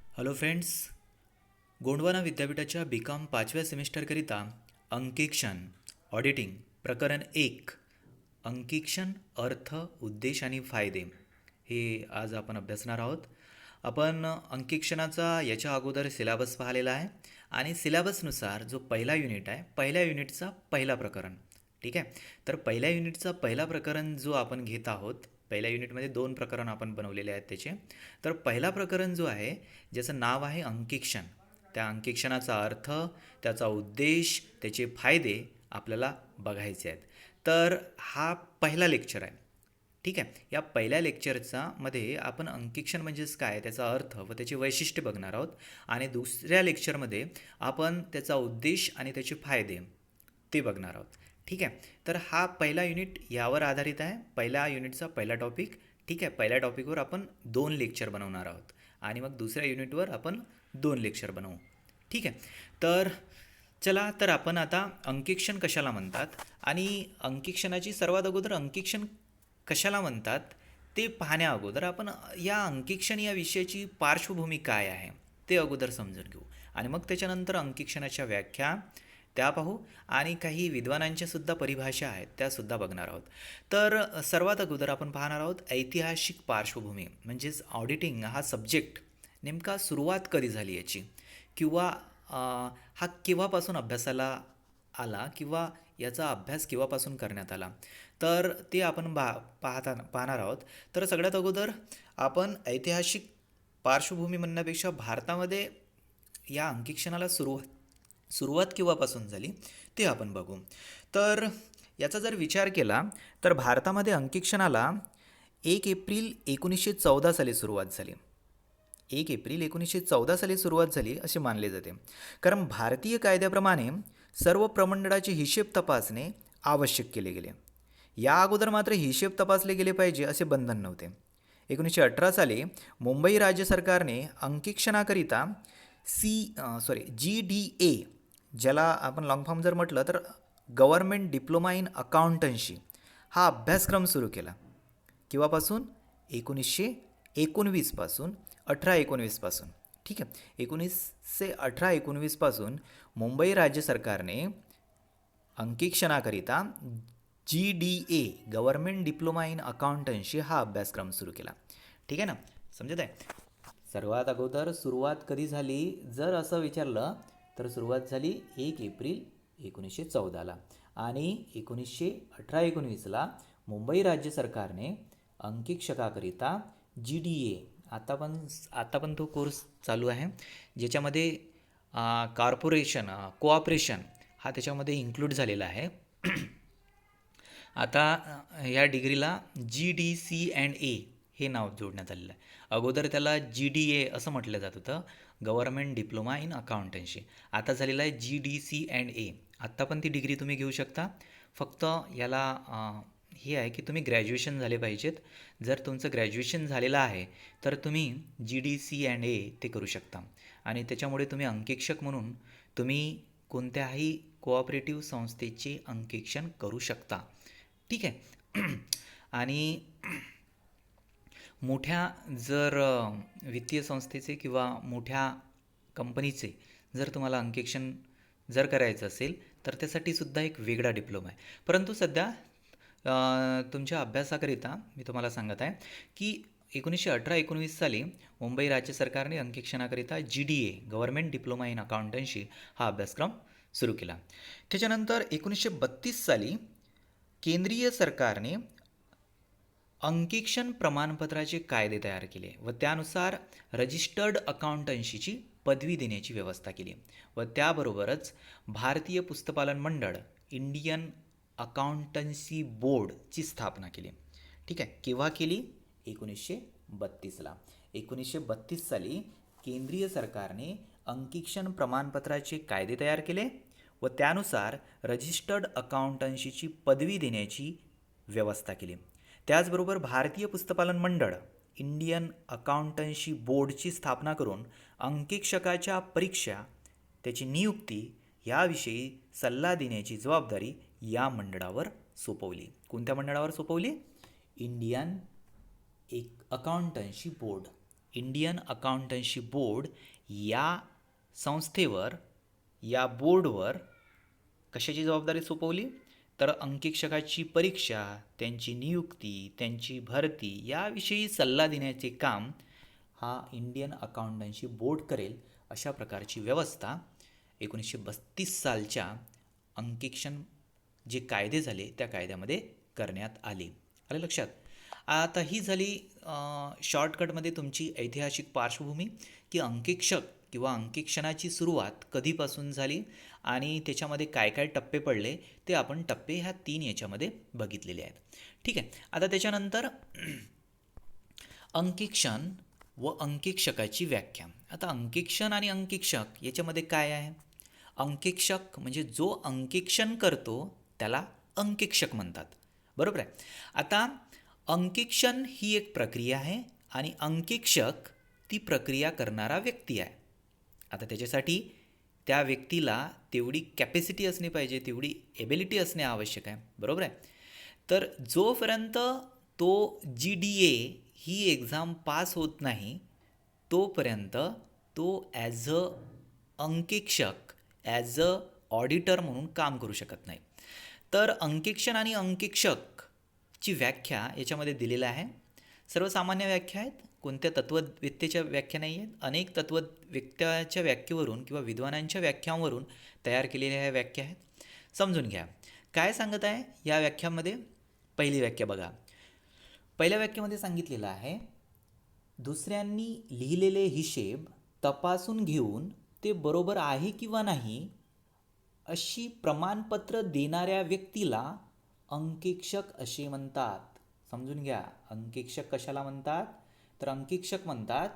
Hello friends, Gondwana विद्यापीठाच्या BCom 5व्या सेमिस्टरकरिता अंकेक्षण ऑडिटिंग प्रकरण 1 अंकेक्षण अर्थ उद्देश आणि फायदे हे आज आपण अभ्यासणार आहोत. आपण अंकेक्षणाचा याच्या अगोदर सिलेबस पाहिलेला आहे आणि सिलेबसनुसार जो पहिला युनिट आहे पहिल्या युनिटचा पहिला प्रकरण. ठीक आहे, तर पहिल्या युनिटचा पहिला प्रकरण जो आपण घेत आहोत, पहिल्या युनिटमध्ये 2 प्रकरण आपण बनवलेले आहेत त्याचे. तर पहिला प्रकरण जो आहे ज्याचं नाव आहे अंकेक्षण, त्या अंकेक्षणाचा अर्थ, त्याचा उद्देश, त्याचे फायदे आपल्याला बघायचे आहेत. तर हा पहिला लेक्चर आहे. ठीक आहे, या पहिल्या लेक्चरचा मध्ये आपण अंकेक्षण म्हणजेच काय, त्याचा अर्थ व त्याचे वैशिष्ट्य बघणार आहोत. आणि दुसऱ्या लेक्चरमध्ये आपण त्याचा उद्देश आणि त्याचे फायदे ते बघणार आहोत. ठीक आहे, तर हा पहिला युनिट यावर आधारित आहे, पहिल्या युनिटचा पहिला टॉपिक. ठीक आहे, पहिल्या टॉपिकवर आपण 2 लेक्चर बनवणार आहोत आणि मग दुसऱ्या युनिटवर आपण 2 लेक्चर बनवू. ठीक आहे, तर चला, तर आपण आता अंकेक्षण कशाला म्हणतात आणि अंकेक्षणाची सर्वात अगोदर अंकेक्षण कशाला म्हणतात ते पाहण्या अगोदर आपण या अंकेक्षण या विषयाची पार्श्वभूमी काय आहे ते अगोदर समजून घेऊ आणि मग त्याच्यानंतर अंकेक्षणाच्या व्याख्या त्या पाहू आणि काही विद्वानांच्या सुद्धा परिभाषा आहेत त्यासुद्धा बघणार आहोत. तर सर्वात अगोदर आपण पाहणार आहोत ऐतिहासिक पार्श्वभूमी, म्हणजेच ऑडिटिंग हा सब्जेक्ट नेमका सुरुवात कधी झाली याची, किंवा हा केव्हापासून अभ्यासाला आला किंवा याचा अभ्यास केव्हापासून करण्यात आला, तर ते आपण पाहणार आहोत. तर सगळ्यात अगोदर आपण ऐतिहासिक पार्श्वभूमी म्हणण्यापेक्षा भारतामध्ये या अंकेक्षणाला सुरुवात केव्हापासून झाली ते आपण बघू. तर याचा जर विचार केला तर भारतामध्ये अंकेक्षणाला 1 एप्रिल 1914 साली सुरुवात झाली. 1 एप्रिल 1914 साली सुरुवात झाली असे मानले जाते, कारण भारतीय कायद्याप्रमाणे सर्व प्रमंडळाचे हिशेब तपासणे आवश्यक केले गेले. या अगोदर मात्र हिशेब तपासले गेले पाहिजे असे बंधन नव्हते. 1918 साली मुंबई राज्य सरकारने अंकेक्षणाकरिता GDA, ज्याला आपण लॉंग फॉर्म जर म्हटलं तर गव्हर्नमेंट डिप्लोमा इन अकाउंटन्सी, हा अभ्यासक्रम सुरू केला. केव्हापासून? 1919 पासून, 18-19 पासून. ठीक आहे, 1918-19 पासून मुंबई राज्य सरकारने अंकेक्षणाकरिता GDA government diploma in accountancy हा अभ्यासक्रम सुरू केला. ठीक आहे ना, समजत आहे? सर्वात अगोदर सुरुवात कधी झाली जर असं विचारलं तर सुरुवात झाली 1 एप्रिल 1914ला आणि 1918-19ला मुंबई राज्य सरकारने अंकेक्षकाकरिता GDA, आता पण तो कोर्स चालू आहे ज्याच्यामध्ये कॉर्पोरेशन कोऑपरेशन हा त्याच्यामध्ये इन्क्लूड झालेला आहे. आता या डिग्रीला GDC&A हे नाव जोडण्यात आलेलं आहे. अगोदर त्याला GDA असं म्हटलं जात होतं, गव्हर्नमेंट डिप्लोमा इन अकाउंटन्सी. आता झालेला आहे GDC&A. आत्ता पण ती डिग्री तुम्ही घेऊ शकता. फक्त याला हे आहे की तुम्ही ग्रॅज्युएशन झाले पाहिजेत. जर तुमचं ग्रॅज्युएशन झालेलं आहे तर तुम्ही GDC&A ते करू शकता आणि त्याच्यामुळे तुम्ही अंकेक्षक म्हणून तुम्ही कोणत्याही कोऑपरेटिव्ह संस्थेचे अंकेक्षण करू शकता. ठीक आहे. आणि मोठ्या जर वित्तीय संस्थेचे किंवा मोठ्या कंपनीचे जर तुम्हाला अंकेक्षण जर करायचं असेल तर त्यासाठी सुद्धा एक वेगळा डिप्लोमा आहे. परंतु सध्या तुमच्या अभ्यासाकरिता मी तुम्हाला सांगत आहे की 1918-19 साली मुंबई राज्य सरकारने अंकेक्षणाकरिता GDA government diploma in accountancy हा अभ्यासक्रम सुरू केला. त्याच्यानंतर 1932 साली केंद्रीय सरकारने अंकेक्षण प्रमाणपत्राचे कायदे तयार केले व त्यानुसार रजिस्टर्ड अकाउंटन्सीची पदवी देण्याची व्यवस्था केली व त्याबरोबरच भारतीय पुस्तपालन मंडळ इंडियन अकाउंटन्सी बोर्डची स्थापना केली. ठीक आहे, केव्हा केली? 1932ला. 1932 साली केंद्रीय सरकारने अंकेक्षण प्रमाणपत्राचे कायदे तयार केले व त्यानुसार रजिस्टर्ड अकाउंटन्सीची पदवी देण्याची व्यवस्था केली. त्याचबरोबर भारतीय पुस्तपालन मंडळ इंडियन अकाउंटन्सी बोर्डची स्थापना करून अंकेक्षकाच्या परीक्षा, त्याची नियुक्ती याविषयी सल्ला देण्याची जबाबदारी या मंडळावर सोपवली. कोणत्या मंडळावर सोपवली? Indian accountancy board. Indian accountancy board या संस्थेवर, या बोर्डवर कशाची जबाबदारी सोपवली? तर अंकेक्षकाची परीक्षा, त्यांची नियुक्ती, त्यांची भरती याविषयी सल्ला देण्याचे काम हा इंडियन अकाउंटन्सी बोर्ड करेल, अशा प्रकारची व्यवस्था 1932 सालच्या अंकेक्षण जे कायदे झाले त्या कायद्यामध्ये करण्यात आले. आलं लक्षात? आता ही झाली शॉर्टकटमध्ये तुमची ऐतिहासिक पार्श्वभूमी, की अंकेक्षक किंवा अंकेक्षणाची सुरुवात कधीपासून झाली आणि त्याच्यामध्ये काय काय टप्पे पडले ते आपण टप्पे ह्या 3 याच्यामध्ये बघितलेले आहेत. ठीक आहे. आता त्याच्यानंतर अंकेक्षण व अंकेक्षकाची व्याख्या. आता अंकेक्षण आणि अंकेक्षक याच्यामध्ये काय आहे? अंकेक्षक म्हणजे जो अंकेक्षण करतो त्याला अंकेक्षक म्हणतात. बरोबर आहे. आता अंकेक्षण ही एक प्रक्रिया आहे आणि अंकेक्षक ती प्रक्रिया करणारा व्यक्ती आहे. आता त्याच्यासाठी त्या व्यक्तीला तेवढी कॅपॅसिटी असणे पाहिजे, तेवढी एबिलिटी असणे आवश्यक आहे. बरोबर आहे. तर जोपर्यंत तो GDA ही एक्झाम पास होत नाही तोपर्यंत तो ॲज अ अंकेक्षक, ॲज अ ऑडिटर म्हणून काम करू शकत नाही. तर अंकेक्षण आणि अंकेक्षकची व्याख्या याच्यामध्ये दिलेलं आहे. सर्वसामान्य व्याख्या आहेत, कोणत्या तत्त्ववेत्तेच्या व्याख्या नाही आहेत. अनेक तत्त्ववेत्त्याच्या व्याख्येवरून किंवा विद्वानांच्या व्याख्यांवरून तयार केलेल्या ह्या व्याख्या आहेत. समजून घ्या काय सांगत आहे या व्याख्यामध्ये. पहिली व्याख्या बघा. पहिल्या व्याख्येमध्ये सांगितलेलं आहे, दुसऱ्यांनी लिहिलेले हिशेब तपासून घेऊन ते बरोबर आहे किंवा नाही अशी प्रमाणपत्र देणाऱ्या व्यक्तीला अंकेक्षक असे म्हणतात. समजून घ्या, अंकेक्षक कशाला म्हणतात? तर अंकेक्षक म्हणतात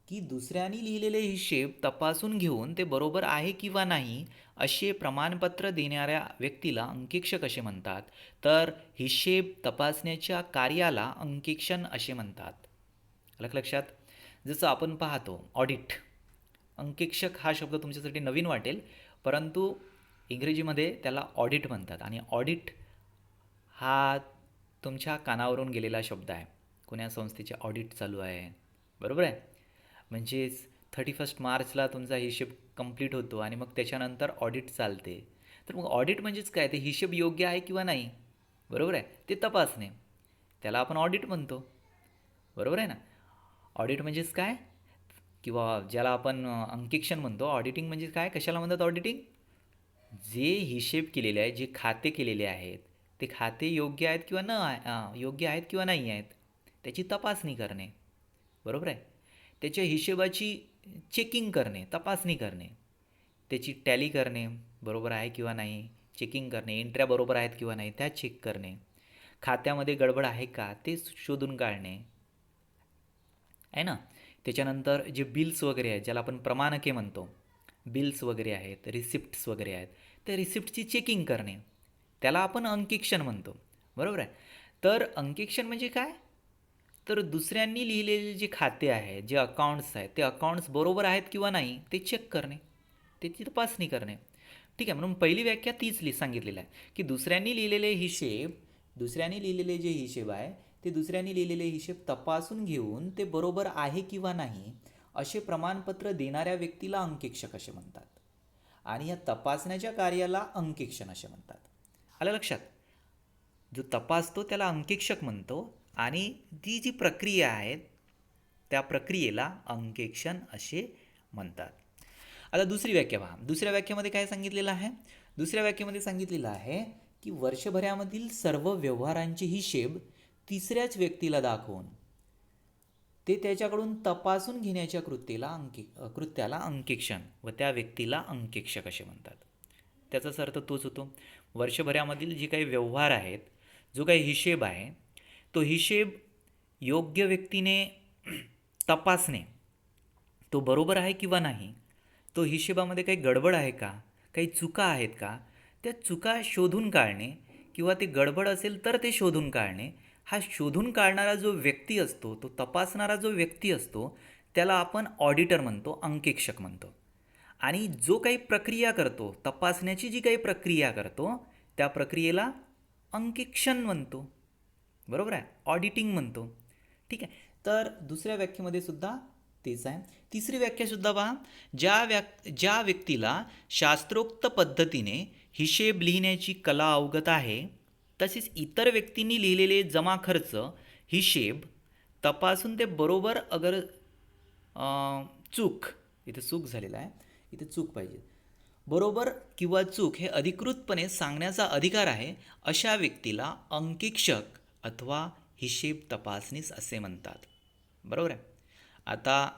की दुसऱ्यांनी लिहिलेले हिशेब तपासून घेऊन ते बरोबर आहे किंवा नाही असे प्रमाणपत्र देणाऱ्या व्यक्तीला अंकेक्षक असे म्हणतात. तर हिशेब तपासण्याच्या कार्याला अंकेक्षण असे म्हणतात. लक्षात? जसं आपण पाहतो ऑडिट. अंकेक्षक हा शब्द तुमच्यासाठी नवीन वाटेल, परंतु इंग्रजीमध्ये त्याला ऑडिट म्हणतात आणि ऑडिट हा तुमच्या कानावरून गेलेला शब्द आहे. कोण्या संस्थेचे ऑडिट चालू आहे. बरोबर आहे. म्हणजेच 31 मार्चला तुमचा हिशेब कंप्लीट होतो आणि मग त्याच्यानंतर ऑडिट चालते. तर मग ऑडिट म्हणजेच काय? ते हिशेब योग्य आहे किंवा नाही. बरोबर आहे. ते तपासणे, त्याला आपण ऑडिट म्हणतो. बरोबर आहे ना. ऑडिट म्हणजेच काय, किंवा ज्याला आपण अंकेक्षण म्हणतो. ऑडिटिंग म्हणजे काय, कशाला म्हणतात ऑडिटिंग? जे हिशेब केलेले आहे, जे खाते केलेले आहेत ते खाते योग्य आहेत किंवा योग्य आहेत किंवा नाही आहेत त्याची तपासणी करणे. बरोबर आहे. त्याच्या हिशेबाची चेकिंग करणे, तपासणी करणे, त्याची टॅली करणे, बरोबर आहे किंवा नाही चेकिंग करणे, एंट्र्या बरोबर आहेत किंवा नाही त्या चेक करणे, खात्यामध्ये गडबड आहे का ते शोधून काढणे आहे ना. त्याच्यानंतर जे बिल्स वगैरे आहेत, ज्याला आपण प्रमाणके म्हणतो, बिल्स वगैरे आहेत, रिसिप्ट्स वगैरे आहेत, त्या रिसिप्टची चेकिंग करणे, त्याला आपण अंकेक्षण म्हणतो. बरोबर आहे. तर अंकेक्षण म्हणजे काय, तर दुसऱ्यांनी लिहिलेले जे खाते आहेत, जे अकाउंट्स आहेत, ते अकाउंट्स बरोबर आहेत किंवा नाही ते चेक करणे, त्याची तपासणी करणे. ठीक आहे. म्हणून पहिली व्याख्या तीच सांगितलेलं आहे की दुसऱ्यांनी लिहिलेले जे हिशेब आहे ते दुसऱ्यांनी लिहिलेले हिशेब तपासून घेऊन ते बरोबर आहे किंवा नाही असे प्रमाणपत्र देणाऱ्या व्यक्तीला अंकेक्षक असे म्हणतात आणि या तपासण्याच्या कार्याला अंकेक्षण असे म्हणतात. आलं लक्षात? जो तपासतो त्याला अंकेक्षक म्हणतो आणि ती जी प्रक्रिया आहे त्या प्रक्रियेला अंकेक्षण असे म्हणतात. आता दुसरी व्याख्या पहा. दुसऱ्या व्याख्येमध्ये काय सांगितलेलं आहे? दुसऱ्या व्याख्येमध्ये सांगितलेलं आहे की वर्षभरामधील सर्व व्यवहारांचे हिशेब तिसऱ्याच व्यक्तीला दाखवून ते त्याच्याकडून तपासून घेण्याच्या कृत्याला अंकेक्षण व त्या व्यक्तीला अंकेक्षक असे म्हणतात. त्याचाच अर्थ तोच होतो. वर्षभरामधील जे काही व्यवहार आहेत, जो काही हिशेब आहे, तो हिशेब योग्य व्यक्तीने तपासणे, तो बरोबर आहे किंवा नाही, तो हिशेबामध्ये काही गडबड आहे का, काही चुका आहेत का, त्या चुका शोधून काढणे किंवा ते गडबड असेल तर ते शोधून काढणे. हा शोधून काढणारा जो व्यक्ती असतो, तो तपासणारा जो व्यक्ती असतो त्याला आपण ऑडिटर म्हणतो, अंकेक्षक म्हणतो. आणि जो काही प्रक्रिया करतो, तपासण्याची जी काही प्रक्रिया करतो त्या प्रक्रियेला अंकेक्षण म्हणतो. बरोबर आहे. ऑडिटिंग म्हणतो. ठीक आहे. तर दुसऱ्या व्याख्येमध्ये सुद्धा तेच आहे. तिसरी व्याख्यासुद्धा पहा, ज्या व्यक्तीला शास्त्रोक्त पद्धतीने हिशेब लिहिण्याची कला अवगत आहे, तसेच इतर व्यक्तींनी लिहिलेले जमा खर्च हिशेब तपासून ते बरोबर अगर चूक, इथे चूक झालेला आहे, इथे चूक पाहिजे, बरोबर किंवा चूक हे अधिकृतपणे सांगण्याचा अधिकार आहे, अशा व्यक्तीला अंकेक्षक अथवा हिशेब तपासनीस असे म्हणतात. बरोबर आहे. आता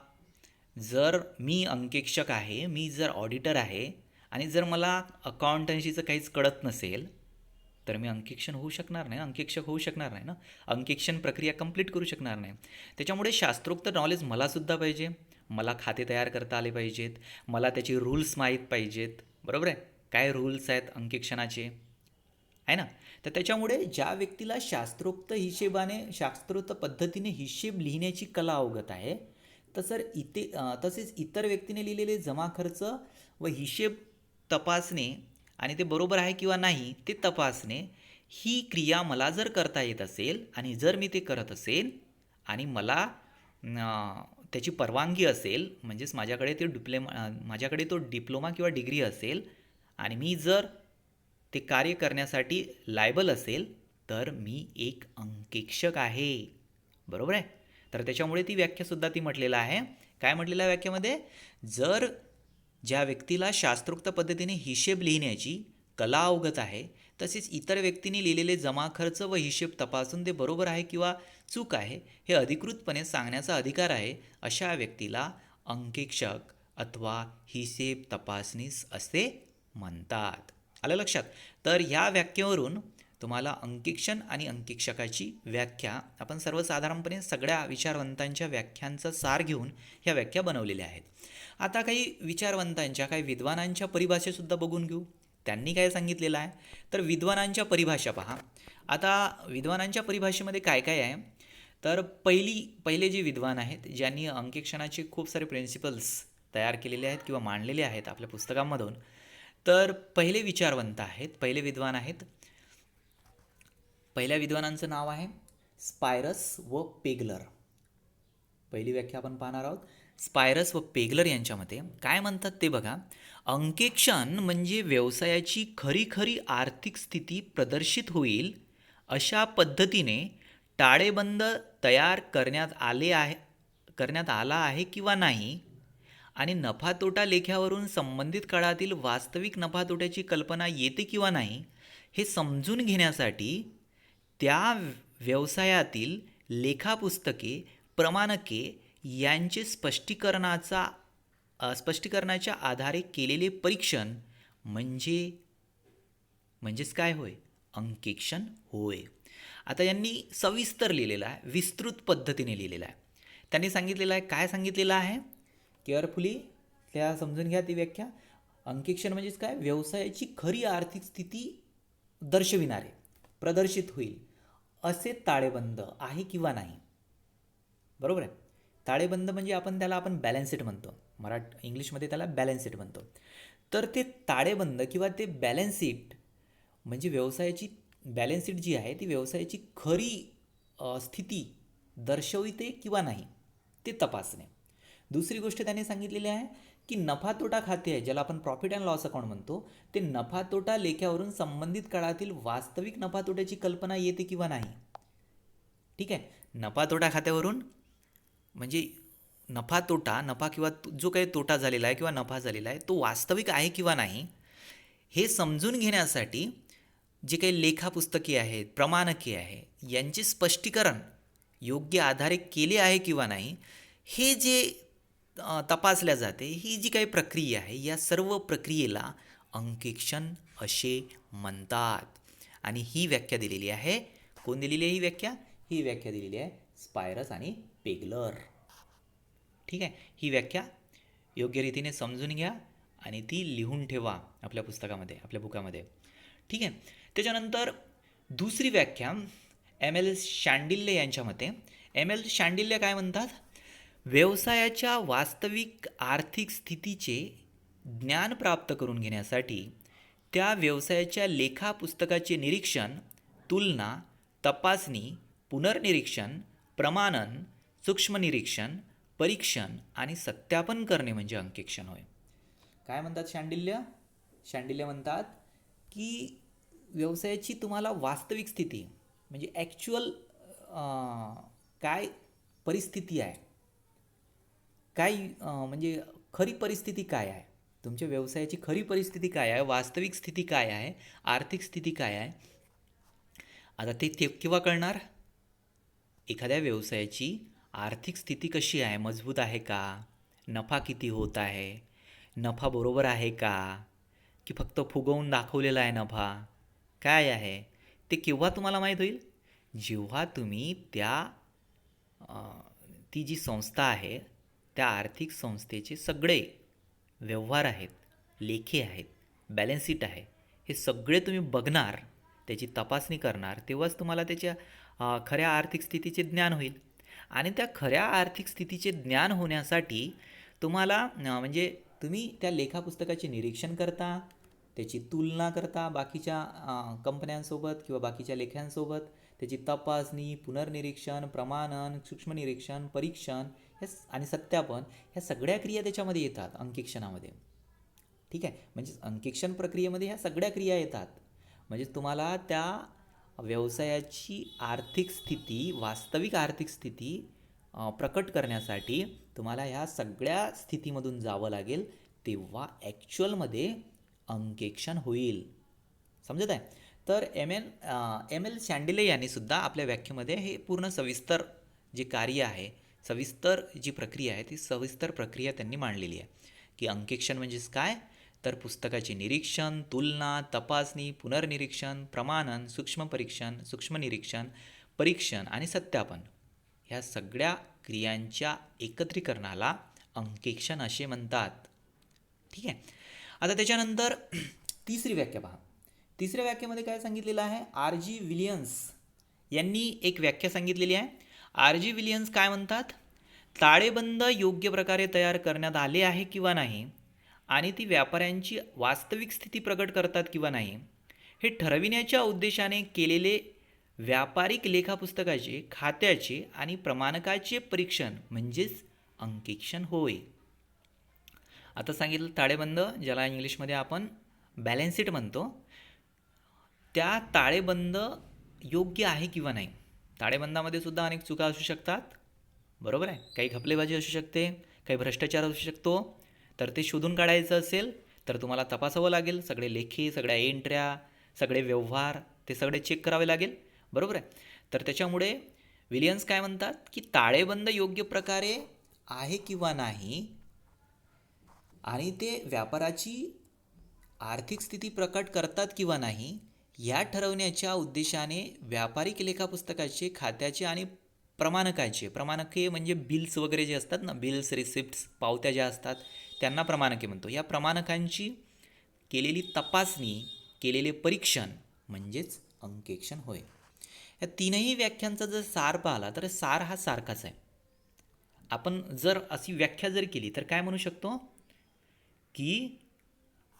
जर मी अंकेक्षक आहे, मी जर ऑडिटर आहे आणि जर मला अकाउंटन्सीचं काहीच कळत नसेल, तर मी अंकेक्षण होऊ शकणार नाही, अंकेक्षक होऊ शकणार नाही ना, अंकेक्षण प्रक्रिया कंप्लीट करू शकणार नाही. त्याच्यामुळे शास्त्रोक्त नॉलेज मलासुद्धा पाहिजे, मला खाते तयार करता आले पाहिजेत, मला त्याचे रूल्स माहीत पाहिजेत. बरोबर आहे. काय रूल्स आहेत अंकेक्षणाचे आहे ना. तर त्याच्यामुळे ज्या व्यक्तीला शास्त्रोक्त पद्धतीने हिशेब लिहिण्याची कला अवगत आहे, तसेच इतर व्यक्तीने लिहिलेले जमा खर्च व हिशेब तपासणे आणि ते बरोबर आहे किंवा नाही ते तपासणे, ही क्रिया मला जर करता येत असेल आणि जर मी ते करत असेल आणि मला त्याची परवानगी असेल, म्हणजेच माझ्याकडे तो डिप्लोमा किंवा डिग्री असेल आणि मी जर ते कार्य करण्यासाठी लायबल असेल, तर मी एक अंकेक्षक आहे. बरोबर आहे. तर त्याच्यामुळे ती व्याख्यासुद्धा ती म्हटलेलं आहे. काय म्हटलेलं आहे व्याख्यामध्ये? जर ज्या व्यक्तीला शास्त्रोक्त पद्धतीने हिशेब लिहिण्याची कला अवगत आहे, तसेच इतर व्यक्तींनी लिहिलेले जमा खर्च व हिशेब तपासून ते बरोबर आहे किंवा चूक आहे हे अधिकृतपणे सांगण्याचा अधिकार आहे, अशा व्यक्तीला अंकेक्षक अथवा हिशेब तपासनीस असे म्हणतात. आलं लक्षात? तर ह्या व्याख्येवरून तुम्हाला अंकेक्षण आणि अंकेक्षकाची व्याख्या आपण सर्वसाधारणपणे सगळ्या विचारवंतांच्या व्याख्यांचा सार घेऊन ह्या व्याख्या बनवलेल्या आहेत. आता काही विचारवंतांच्या, काही विद्वानांच्या परिभाषेसुद्धा बघून घेऊ. त्यांनी काय सांगितलेलं आहे? तर विद्वानांच्या परिभाषा पहा. आता विद्वानांच्या परिभाषेमध्ये काय काय आहे? तर पहिले जे विद्वान आहेत, ज्यांनी अंकेक्षणाचे खूप सारे प्रिन्सिपल्स तयार केलेले आहेत किंवा मांडलेले आहेत आपल्या पुस्तकांमधून, तर पहिले विचारवंत आहेत, पहिले विद्वान आहेत. पहिल्या विद्वानांचं नाव आहे स्पायरस व पेगलर. पहिली व्याख्या आपण पाहणार आहोत. स्पायरस व पेगलर यांच्या मते काय म्हणतात ते बघा. अंकेक्षण म्हणजे व्यवसायाची खरी आर्थिक स्थिती प्रदर्शित होईल अशा पद्धतीने ताळेबंद तयार करण्यात आला आहे किंवा नाही, आणि नफा तोटा लेख्यावरून संबंधित काळातील वास्तविक नफा तोट्याची कल्पना येते किंवा नाही हे समजून घेण्यासाठी त्या व्यवसायातील लेखापुस्तके, प्रमाणके यांचे स्पष्टीकरणाच्या आधारे केलेले परीक्षण म्हणजेच काय होय? अंकेक्षण होय. आता यांनी सविस्तर लिहिलेलं आहे, विस्तृत पद्धतीने लिहिलेलं आहे. त्यांनी सांगितलेलं आहे, काय सांगितलेलं आहे? केअरफुली त्या समजून घ्या ती व्याख्या. अंकेक्षण म्हणजेच काय? व्यवसायाची खरी आर्थिक स्थिती दर्शविणारे, प्रदर्शित होईल असे ताळेबंद आहे किंवा नाही. बरोबर आहे. ताळेबंद म्हणजे आपण बॅलन्स शीट म्हणतो, इंग्लिशमध्ये त्याला बॅलन्स शीट म्हणतो. तर ते ताळेबंद किंवा ते बॅलन्स शीट म्हणजे व्यवसायाची बॅलन्स शीट जी आहे ती व्यवसायाची खरी स्थिती दर्शविते किंवा नाही ते तपासणे. दुसरी गोष्ट त्याने सांगितलेली आहे की नफा तोटा खाते आहे, ज्याला आपण प्रॉफिट अँड लॉस अकाउंट म्हणतो, ते नफा तोटा लेख्यावरून संबंधित काळातील वास्तविक नफा तोट्याची कल्पना येते किंवा नाही. ठीक आहे. नफा तोटा खात्यावरून म्हणजे नफा किंवा जो काही तोटा झालेला आहे किंवा नफा झालेला आहे तो वास्तविक आहे किंवा नाही हे समजून घेण्यासाठी जे काही लेखापुस्तके आहेत, प्रमाणके आहे, यांचे स्पष्टीकरण योग्य आधारे केले आहे किंवा नाही हे जे तपासल्या जाते, ही जी काही प्रक्रिया आहे, या सर्व प्रक्रियेला अंकेक्षण असे म्हणतात. आणि ही व्याख्या दिलेली आहे, कोण दिलेली आहे ही व्याख्या? ही व्याख्या दिलेली आहे स्पायरस आणि पेगलर. ठीक आहे. ही व्याख्या योग्य रीतीने समजून घ्या आणि ती लिहून ठेवा आपल्या पुस्तकामध्ये, आपल्या बुकामध्ये. ठीक आहे. त्याच्यानंतर दुसरी व्याख्या एम.एल. शांडिल्य यांच्या मते. एम.एल. शांडिल्य काय म्हणतात? व्यवसायाच्या वास्तविक आर्थिक स्थितीचे ज्ञान प्राप्त करून घेण्यासाठी त्या व्यवसायाच्या लेखापुस्तकाचे निरीक्षण, तुलना, तपासणी, पुनर्निरीक्षण, प्रमाणन, सूक्ष्म निरीक्षण, परीक्षण आणि सत्यापन करणे म्हणजे अंकेक्षण होय. काय म्हणतात शांडिल्य? शांडिल्य म्हणतात की व्यवसायाची तुम्हाला वास्तविक स्थिती म्हणजे ॲक्च्युअल काय परिस्थिती आहे, काय म्हणजे खरी परिस्थिती काय आहे, तुमच्या व्यवसायाची खरी परिस्थिती काय आहे, वास्तविक स्थिती काय आहे, आर्थिक स्थिती काय आहे. आता ते केव्हा कळणार? एखाद्या व्यवसायाची आर्थिक स्थिती कशी आहे, मजबूत आहे का, नफा किती होत आहे, नफा बरोबर आहे का, की फक्त फुगवून दाखवलेला आहे नफा, काय आहे ते केव्हा तुम्हाला माहीत होईल? जेव्हा तुम्ही ती जी संस्था आहे त्या आर्थिक संस्थेचे सगळे व्यवहार आहेत, लेखे आहेत, बॅलन्स शीट आहे, हे सगळे तुम्ही बघणार, त्याची तपासणी करणार, तेव्हाच तुम्हाला त्याच्या खऱ्या आर्थिक स्थितीचे ज्ञान होईल. आणि त्या खऱ्या आर्थिक स्थितीचे ज्ञान होण्यासाठी तुम्हाला म्हणजे तुम्ही त्या लेखापुस्तकाचे निरीक्षण करता, त्याची तुलना करता बाकीच्या कंपन्यांसोबत किंवा बाकीच्या लेख्यांसोबत, त्याची तपासणी, पुनर्निरीक्षण, प्रमाणन, सूक्ष्मनिरीक्षण, परीक्षण आणि सत्यापन ह्या सगळ्या क्रिया त्याच्यामध्ये येतात अंकेक्षणामध्ये. ठीक आहे, म्हणजे अंकेक्षण प्रक्रियेमध्ये ह्या सगळ्या क्रिया येतात. म्हणजे तुम्हाला त्या व्यवसायाची आर्थिक स्थिती, वास्तविक आर्थिक स्थिती प्रकट करण्यासाठी तुम्हाला ह्या सगळ्या स्थितीमधून जावं लागेल, तेव्हा ॲक्च्युअलमध्ये अंकेक्षण होईल. समजत आहे? तर एम एल शँडिले यांनी सुद्धा आपल्या व्याख्येमध्ये हे पूर्ण सविस्तर जे कार्य आहे, सविस्तर जी प्रक्रिया आहे, ती सविस्तर प्रक्रिया त्यांनी मांडलेली आहे की अंकेक्षण म्हणजेच काय, तर पुस्तकाचे निरीक्षण, तुलना, तपासणी, पुनर्निरीक्षण, प्रमाणन, सूक्ष्मपरीक्षण, सूक्ष्मनिरीक्षण, परीक्षण आणि सत्यापन ह्या सगळ्या क्रियांच्या एकत्रीकरणाला अंकेक्षण असे म्हणतात. ठीक आहे. आता त्याच्यानंतर तिसरी व्याख्या पहा. तिसऱ्या व्याख्येमध्ये काय सांगितलेलं आहे? आर जी विलियम्स यांनी एक व्याख्या सांगितलेली आहे. आर जी विलियम्स काय म्हणतात? ताळेबंद योग्य प्रकारे तयार करण्यात आले आहे किंवा नाही आणि ती व्यापाऱ्यांची वास्तविक स्थिती प्रकट करतात किंवा नाही हे ठरविण्याच्या उद्देशाने केलेले व्यापारिक लेखापुस्तकाचे, खात्याचे आणि प्रमाणकाचे परीक्षण म्हणजेच अंकेक्षण होय. आता सांगितलं ताळेबंद, ज्याला इंग्लिशमध्ये आपण बॅलन्स शीट म्हणतो, त्या ताळेबंद योग्य आहे किंवा नाही. ताळेबंदामध्ये सुद्धा अनेक चुका असू शकतात, बरोबर आहे, काही घपलेबाजी असू शकते, काही भ्रष्टाचार असू शकतो. तर ते शोधून काढायचं असेल तर तुम्हाला तपासावं लागेल, सगळे लेखी, सगळ्या एंट्र्या, सगळे व्यवहार ते सगळे चेक करावे लागेल, बरोबर आहे. तर त्याच्यामुळे विलियम्स काय म्हणतात की ताळेबंद योग्य प्रकारे आहे किंवा नाही आणि ते व्यापाराची आर्थिक स्थिती प्रकट करतात किंवा नाही या ठरवण्याच्या उद्देशाने व्यापारिक लेखापुस्तकाचे, खात्याचे आणि प्रमाणके म्हणजे बिल्स वगैरे जे असतात ना, बिल्स, रिसिप्ट्स, पावत्या ज्या असतात त्यांना प्रमाणके म्हणतो. या प्रमाणकांची केलेली तपासणी, केलेले परीक्षण म्हणजेच अंकेक्षण होय. या तीनही व्याख्यांचा जर सार पाहिला तर सार हा सारखाच आहे. आपण जर अशी व्याख्या जर केली तर काय म्हणू शकतो की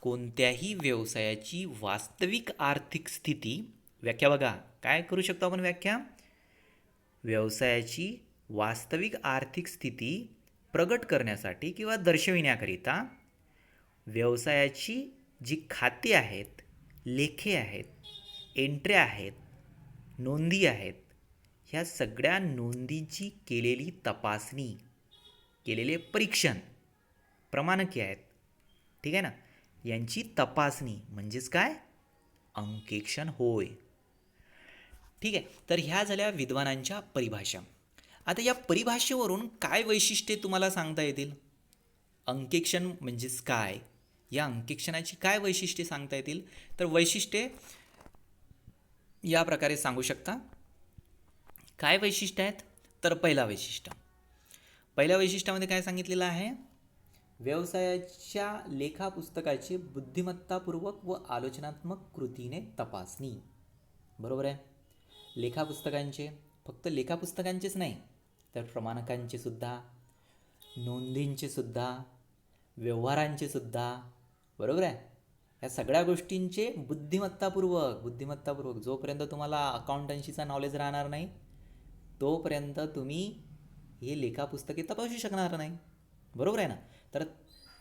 कोणत्याही व्यवसायाची वास्तविक आर्थिक स्थिती, व्याख्या बघा काय करू शकतो आपण व्याख्या, व्यवसायाची वास्तविक आर्थिक स्थिती प्रगट करण्यासाठी किंवा दर्शविण्याकरिता व्यवसायाची जी खाती आहेत, लेखे आहेत, एंट्र्या आहेत, नोंदी आहेत, ह्या सगळ्या नोंदींची केलेली तपासणी, केलेले परीक्षण, प्रमाणके आहेत, ठीक आहे ना, यांची तपासणी म्हणजेच काय, अंकेक्षण होय. ठीक आहे. तर ह्या झाल्या विद्वानांच्या परिभाषा. आता या परिभाषेवरून काय वैशिष्ट्ये तुम्हाला सांगता येतील? अंकेक्षण म्हणजेच काय, या अंकेक्षणाची काय वैशिष्ट्ये सांगता येतील? तर वैशिष्ट्ये या प्रकारे सांगू शकता. काय वैशिष्ट्य आहेत? तर पहिल्या वैशिष्ट्यामध्ये काय सांगितलेलं आहे? व्यवसायाच्या लेखापुस्तकाची बुद्धिमत्तापूर्वक व आलोचनात्मक कृतीने तपासणी. बरोबर आहे. लेखापुस्तकांचे, फक्त लेखापुस्तकांचेच नाही तर प्रमाणकांचे सुद्धा, नोंदींचे सुद्धा, व्यवहारांचे सुद्धा, बरोबर आहे. या सगळ्या गोष्टींचे बुद्धिमत्तापूर्वक जोपर्यंत तुम्हाला अकाउंटन्सीचा नॉलेज राहणार नाही तोपर्यंत तुम्ही हे लेखापुस्तके तपासू शकणार नाही, बरोबर आहे ना. तर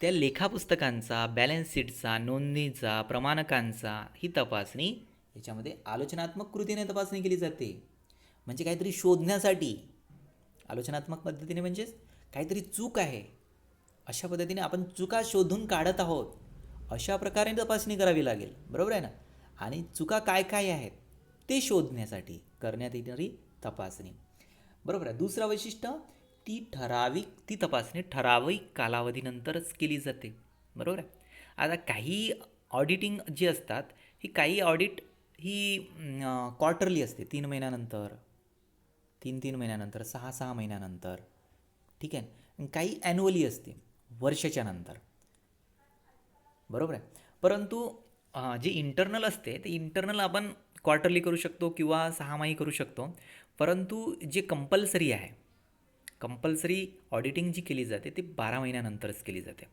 त्या लेखापुस्तकांचा, बॅलन्स शीटचा, नोंदणीचा, प्रमाणकांचा ही तपासणी याच्यामध्ये आलोचनात्मक कृतीने तपासणी केली जाते. म्हणजे काहीतरी शोधण्यासाठी आलोचनात्मक पद्धतीने म्हणजेच काहीतरी चूक आहे, अशा पद्धतीने आपण चुका शोधून काढत आहोत, अशा प्रकारे तपासणी करावी लागेल, बरोबर आहे ना. आणि चुका काय काय आहेत ते शोधण्यासाठी करण्यात येणारी तपासणी, बरोबर आहे. दुसरा वैशिष्ट्य, ती तपासणी ठराविक कालावधीनंतरच केली जाते, बरोबर आहे. आता काही ऑडिटिंग जी असतात काही ऑडिट ही क्वार्टरली असते, 3 महिन्यानंतर, 3 महिन्यानंतर, 6 महिन्यानंतर, ठीक आहे. काही ॲन्युअली असते, वर्षाच्या नंतर, बरोबर आहे. परंतु जे इंटरनल असते ते इंटरनल आपण क्वार्टरली करू शकतो किंवा 6 करू शकतो. परंतु जे कंपल्सरी आहे, कंपल्सरी ऑडिटिंग जी केली जाते ती 12 महिन्यानंतरच केली जाते.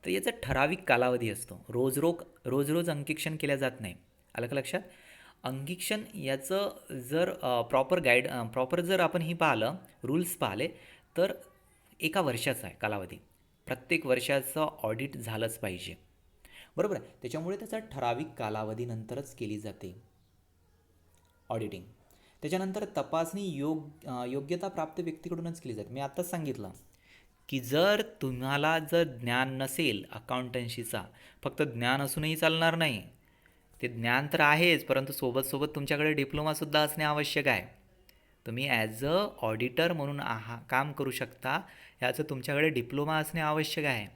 तर याचा ठराविक कालावधी असतो. रोज अंकीक्षण केल्या जात नाही, आलं का लक्षात. अंकीक्षण याचं जर प्रॉपर जर आपण ही पाहिलं, रूल्स पाहिले, तर 1 वर्षाचा आहे कालावधी. प्रत्येक वर्षाचं ऑडिट झालंच पाहिजे, बरोबर आहे. त्याच्यामुळे त्याचा ठराविक कालावधीनंतरच केली जाते ऑडिटिंग. त्याच्यानंतर तपासणी योग्यता प्राप्त व्यक्तीकडूनच केली जाते. मी आत्ताच सांगितलं की जर तुम्हाला ज्ञान नसेल अकाउंटन्सीचा, फक्त ज्ञान असूनही चालणार नाही, ते ज्ञान तर आहेच, परंतु सोबत तुमच्याकडे डिप्लोमासुद्धा असणे आवश्यक आहे. तुम्ही ॲज अ ऑडिटर म्हणून काम करू शकता, याचं तुमच्याकडे डिप्लोमा असणे आवश्यक आहे,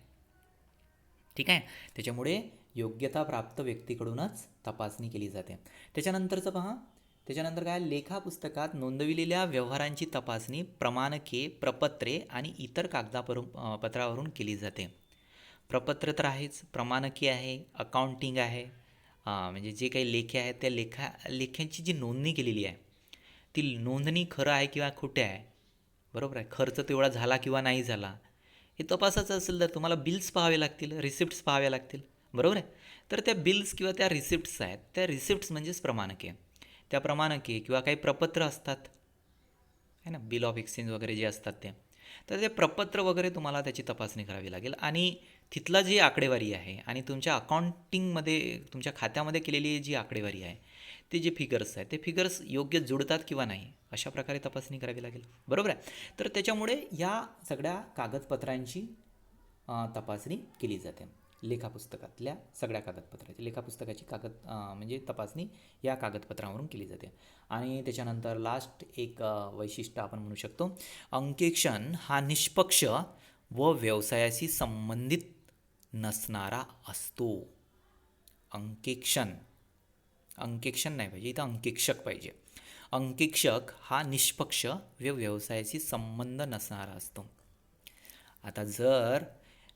ठीक आहे. त्याच्यामुळे योग्यता प्राप्त व्यक्तीकडूनच तपासणी केली जाते. त्याच्यानंतरचं पहा, त्याच्यानंतर काय, लेखापुस्तकात नोंदविलेल्या व्यवहारांची तपासणी प्रमाणके, प्रपत्रे आणि इतर पत्रावरून केली जाते. प्रपत्र तर आहेच, प्रमाणके आहे, अकाउंटिंग आहे, म्हणजे जे काही लेखे आहेत त्या लेख्यांची जी नोंदणी केलेली आहे ती नोंदणी खरं आहे किंवा खोटे आहे, बरोबर आहे. खर्च तेवढा झाला किंवा नाही झाला हे तपासायचं असेल तर तुम्हाला बिल्स पाहावे लागतील, रिसिप्ट्स पाहावे लागतील, बरोबर आहे. तर त्या बिल्स किंवा त्या रिसिप्ट्स आहेत, त्या रिसिप्ट्स म्हणजेच प्रमाणके, त्या प्रमाणके किंवा काही प्रपत्र असतात आहे ना, बिल ऑफ एक्सचेंज वगैरे जे असतात ते, तर ते प्रपत्र वगैरे तुम्हाला त्याची तपासणी करावी लागेल. आणि तिथला जी आकडेवारी आहे आणि तुमच्या अकाउंटिंगमध्ये तुमच्या खात्यामध्ये केलेली जी आकडेवारी आहे, ते जे फिगर्स आहेत ते फिगर्स योग्य जुळतात किंवा नाही, अशा प्रकारे तपासणी करावी लागेल, बरोबर आहे. तर त्याच्यामुळे या सगळ्या कागदपत्रांची तपासणी केली जाते. लेखापुस्तकातल्या सगळ्या कागदपत्राची, लेखापुस्तकाची म्हणजे तपासणी या कागदपत्रावरून केली जाते. आणि त्याच्यानंतर लास्ट एक वैशिष्ट्य आपण म्हणू शकतो, अंकेक्षण हा निष्पक्ष व व्यवसायाशी संबंधित नसणारा असतो. अंकेक्षण नाही पाहिजे, इथं अंकेक्षक पाहिजे. अंकेक्षक हा निष्पक्ष व व्यवसायाशी संबंध नसणारा असतो. आता जर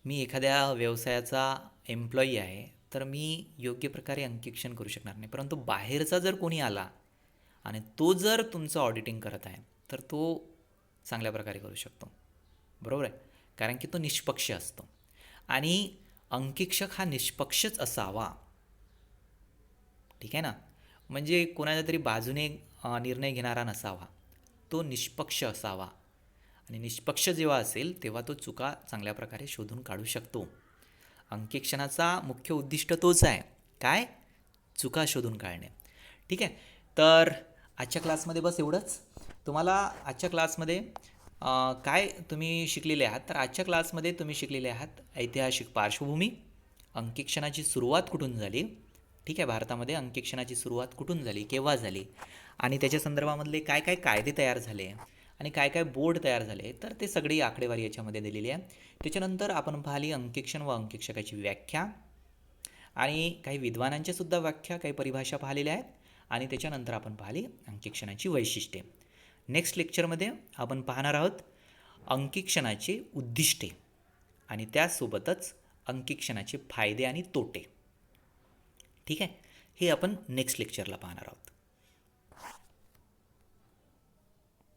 मी एखाद्या व्यवसायाचा एम्प्लॉई आहे तर मी योग्य प्रकारे अंकेक्षण करू शकणार नाही, परंतु बाहेरचा जर कोणी आला आणि तो जर तुमचं ऑडिटिंग करत आहे तर तो चांगल्या प्रकारे करू शकतो, बरोबर आहे, कारण की तो निष्पक्ष असतो. आणि अंकेक्षक हा निष्पक्षच असावा, ठीक आहे ना. म्हणजे कोणाच्या तरी बाजूने निर्णय घेणारा नसावा, तो निष्पक्ष असावा. आणि निष्पक्ष जेव्हा असेल तेव्हा तो चुका चांगल्या प्रकारे शोधून काढू शकतो. अंकेक्षणाचा मुख्य उद्दिष्ट तोच आहे, काय, चुका शोधून काढणे, ठीक आहे. तर आजच्या क्लासमध्ये बस एवढंच. तुम्हाला आजच्या क्लासमध्ये काय तुम्ही शिकलेले आहात, तर आजच्या क्लासमध्ये तुम्ही शिकलेले आहात ऐतिहासिक पार्श्वभूमी, अंकेक्षणाची सुरुवात कुठून झाली, ठीक आहे, भारतामध्ये अंकेक्षणाची सुरुवात कुठून झाली, केव्हा झाली, आणि त्याच्या संदर्भामधले काय काय कायदे तयार झाले आणि काय काय बोर्ड तयार झाले, तर ते सगळी आकडेवारी याच्यामध्ये दिलेली आहे. त्याच्यानंतर आपण पाहिली अंकेक्षण व अंकेक्षकाची व्याख्या, आणि काही विद्वानांच्या सुद्धा व्याख्या, काही परिभाषा पाहिलेल्या आहेत. आणि त्याच्यानंतर आपण पाहिली अंकेक्षणाची वैशिष्ट्ये. नेक्स्ट लेक्चरमध्ये आपण पाहणार आहोत अंकेक्षणाचे उद्दिष्टे आणि त्यासोबतच अंकेक्षणाचे फायदे आणि तोटे, ठीक आहे. हे आपण नेक्स्ट लेक्चरला पाहणार आहोत.